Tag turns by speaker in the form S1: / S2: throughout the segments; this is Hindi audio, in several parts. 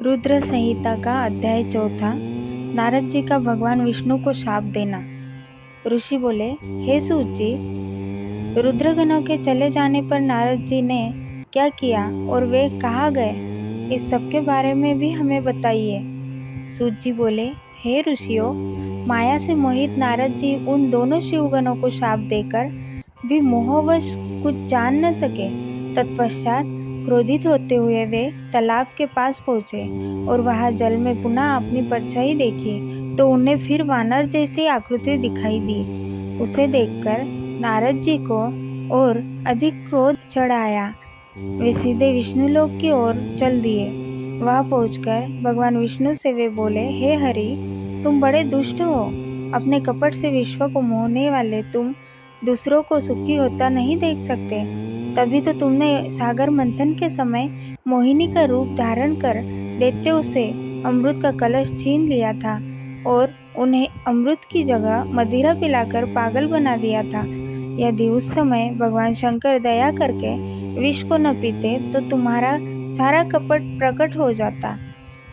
S1: रुद्र संहिता का अध्याय 4। नारद जी का भगवान विष्णु को शाप देना। ऋषि बोले, हे सूत जी, रुद्रगणों के चले जाने पर नारद जी ने क्या किया और वे कहाँ गए, इस सब के बारे में भी हमें बताइए। सूत जी बोले, हे ऋषियों, माया से मोहित नारद जी उन दोनों शिवगणों को शाप देकर भी मोहवश कुछ जान न सके। तत्पश्चात क्रोधित होते हुए वे तालाब के पास पहुँचे और वहां जल में पुनः अपनी परछाई देखी तो उन्हें फिर वानर जैसी आकृति दिखाई दी। उसे देखकर नारद जी को और अधिक क्रोध चढ़ आया। वे सीधे विष्णुलोक की ओर चल दिए। वहां पहुंचकर भगवान विष्णु से वे बोले, हे हरि, तुम बड़े दुष्ट हो। अपने कपट से विश्व को मोहने वाले तुम दूसरों को सुखी होता नहीं देख सकते। तभी तो तुमने सागर मंथन के समय मोहिनी का रूप धारण कर दैत्यों से अमृत का कलश छीन लिया था और उन्हें अमृत की जगह मदिरा पिलाकर पागल बना दिया था। यदि उस समय भगवान शंकर दया करके विष को न पीते तो तुम्हारा सारा कपट प्रकट हो जाता।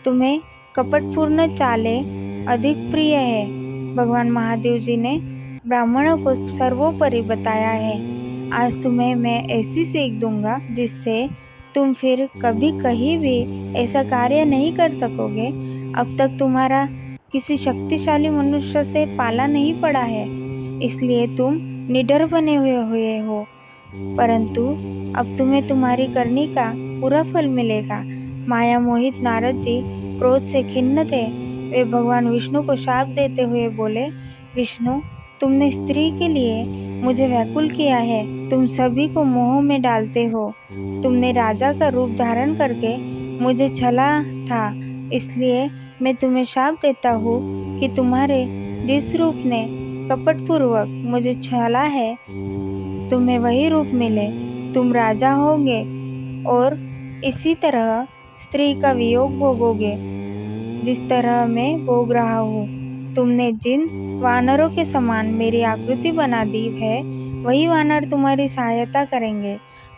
S1: तुम्हें कपटपूर्ण चालें अधिक प्रिय है। भगवान महादेव जी ने ब्राह्मणों को सर्वोपरि बताया है। आज तुम्हें मैं ऐसी सीख दूंगा जिससे तुम फिर कभी कहीं भी ऐसा कार्य नहीं कर सकोगे। अब तक तुम्हारा किसी शक्तिशाली मनुष्य से पाला नहीं पड़ा है, इसलिए तुम निडर बने हुए हो, परंतु अब तुम्हें तुम्हारी करनी का पूरा फल मिलेगा। माया मोहित नारद जी क्रोध से खिन्न थे। वे भगवान विष्णु को शाप देते हुए बोले, विष्णु, तुमने स्त्री के लिए मुझे व्याकुल किया है। तुम सभी को मोह में डालते हो। तुमने राजा का रूप धारण करके मुझे छला था, इसलिए मैं तुम्हें शाप देता हूँ कि तुम्हारे जिस रूप ने कपटपूर्वक मुझे छला है, तुम्हें वही रूप मिले। तुम राजा होगे और इसी तरह स्त्री का वियोग भोगोगे जिस तरह मैं भोग रहा हूँ। तुमने जिन वानरों के समान मेरी आकृति बना दी है, वही वानर तुम्हारी सहायता करेंगे।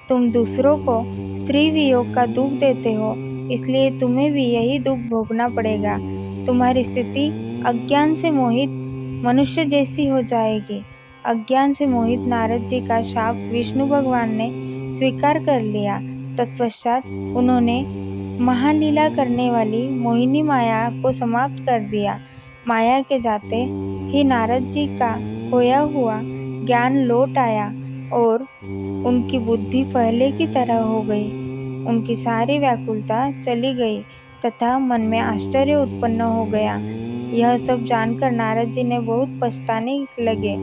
S1: तुम दूसरों को स्त्री वियोग का दुख देते हो, इसलिए तुम्हें भी यही दुख भोगना पड़ेगा। तुम्हारी स्थिति अज्ञान से मोहित मनुष्य जैसी हो जाएगी। अज्ञान से मोहित नारद जी का शाप विष्णु भगवान ने स्वीकार कर लिया। तत्पश्चात उन्होंने महालीला करने वाली मोहिनी माया को समाप्त कर दिया। माया के जाते ही नारद जी का खोया हुआ ज्ञान लौट आया और उनकी बुद्धि पहले की तरह हो गई। उनकी सारी व्याकुलता चली गई तथा मन में आश्चर्य उत्पन्न हो गया। यह सब जानकर नारद जी ने बहुत पछताने लगे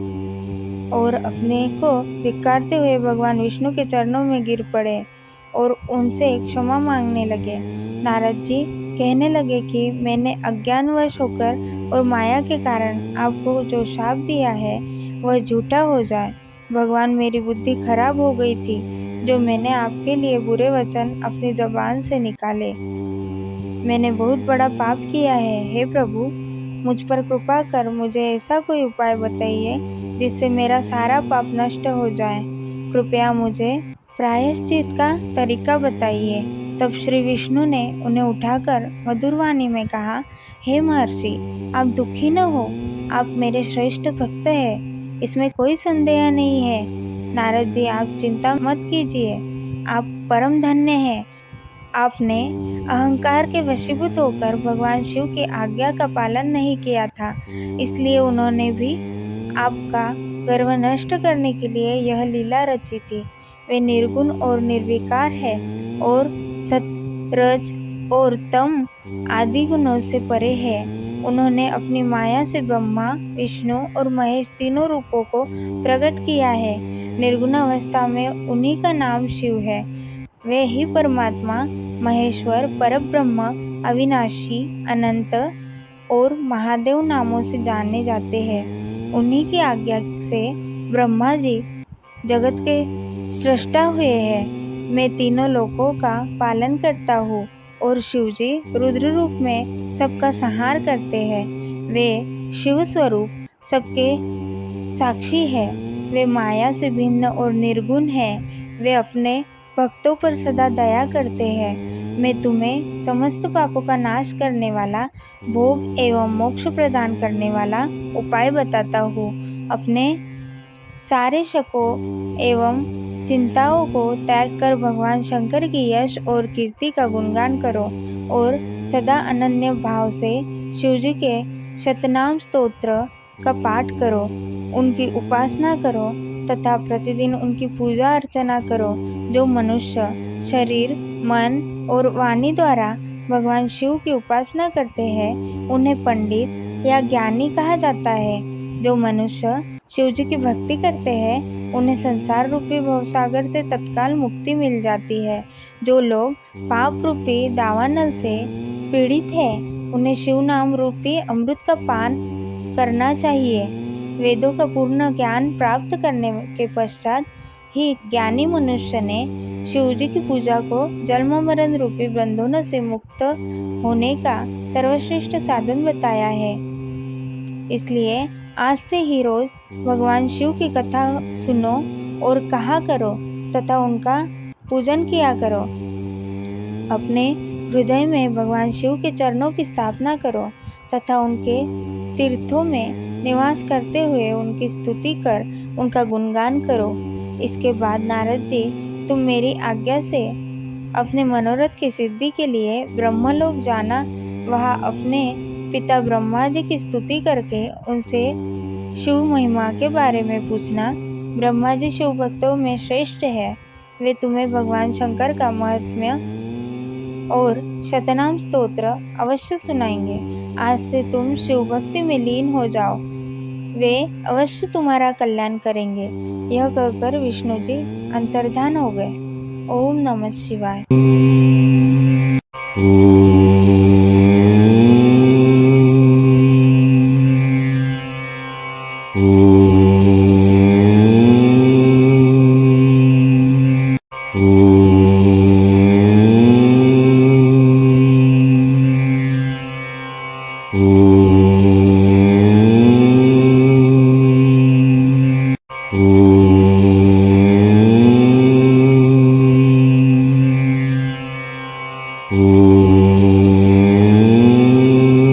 S1: और अपने को धिक्कारते हुए भगवान विष्णु के चरणों में गिर पड़े और उनसे क्षमा मांगने लगे। नारद जी कहने लगे कि मैंने अज्ञानवश होकर और माया के कारण आपको जो शाप दिया है वह झूठा हो जाए। भगवान, मेरी बुद्धि खराब हो गई थी जो मैंने आपके लिए बुरे वचन अपनी जबान से निकाले। मैंने बहुत बड़ा पाप किया है। हे प्रभु, मुझ पर कृपा कर मुझे ऐसा कोई उपाय बताइए जिससे मेरा सारा पाप नष्ट हो जाए। कृपया मुझे प्रायश्चित का तरीका बताइए। तब श्री विष्णु ने उन्हें उठाकर मधुर वाणी में कहा, हे महर्षि, आप दुखी न हो। आप मेरे श्रेष्ठ भक्त हैं, इसमें कोई संदेह नहीं है। नारद जी, आप चिंता मत कीजिए। आप परम धन्य हैं। आपने अहंकार के वशीभूत होकर भगवान शिव की आज्ञा का पालन नहीं किया था, इसलिए उन्होंने भी आपका गर्व नष्ट करने के लिए यह लीला रची थी। वे निर्गुण और निर्विकार है और सत, रज और तम आदि गुणों से परे है। उन्होंने अपनी माया से ब्रह्मा, विष्णु और महेश तीनों रूपों को प्रकट किया है। निर्गुण अवस्था में उन्हीं का नाम शिव है। वे ही परमात्मा, महेश्वर, परब्रह्म, अविनाशी, अनंत और महादेव नामों से जाने जाते हैं। उन्हीं की आज्ञा से ब्रह्मा जी जगत के सृष्टा हुए हैं। मैं तीनों लोकों का पालन करता हूँ और शिवजी रुद्र रूप में सबका संहार करते हैं। वे शिव स्वरूप सबके साक्षी है, वे माया से भिन्न और निर्गुण है। वे अपने भक्तों पर सदा दया करते हैं। मैं तुम्हें समस्त पापों का नाश करने वाला, भोग एवं मोक्ष प्रदान करने वाला उपाय बताता हूँ। अपने सारे शकों एवं चिंताओं को त्याग कर भगवान शंकर की यश और कीर्ति का गुणगान करो और सदा अनन्य भाव से शिवजी के शतनाम स्तोत्र का पाठ करो, उनकी उपासना करो तथा प्रतिदिन उनकी पूजा अर्चना करो। जो मनुष्य शरीर, मन और वाणी द्वारा भगवान शिव की उपासना करते हैं, उन्हें पंडित या ज्ञानी कहा जाता है। जो मनुष्य शिव जी की भक्ति करते हैं, उन्हें संसार रूपी भवसागर से तत्काल मुक्ति मिल जाती है। जो लोग पाप रूपी दावानल से पीड़ित हैं, उन्हें शिव नाम रूपी अमृत का पान करना चाहिए। वेदों का पूर्ण ज्ञान प्राप्त करने के पश्चात ही ज्ञानी मनुष्य ने शिव जी की पूजा को जन्म मरण रूपी बंधनों से मुक्त होने का सर्वश्रेष्ठ साधन बताया है। इसलिए आज से ही रोज भगवान शिव की कथा सुनो और कहा करो तथा उनका पूजन किया करो। अपने हृदय में भगवान शिव के चरणों की स्थापना करो तथा उनके तीर्थों में निवास करते हुए उनकी स्तुति कर उनका गुणगान करो। इसके बाद नारद जी, तुम मेरी आज्ञा से अपने मनोरथ की सिद्धि के लिए ब्रह्मलोक जाना। वहाँ अपने पिता ब्रह्मा जी की स्तुति करके उनसे शिव महिमा के बारे में पूछना। ब्रह्मा जी शिव भक्तों में श्रेष्ठ है। वे तुम्हें भगवान शंकर का महात्म्य और शतनाम स्तोत्र अवश्य सुनाएंगे। आज से तुम शिव भक्ति में लीन हो जाओ, वे अवश्य तुम्हारा कल्याण करेंगे। यह कहकर विष्णु जी अंतर्धान हो गए। ओम नमः शिवाय।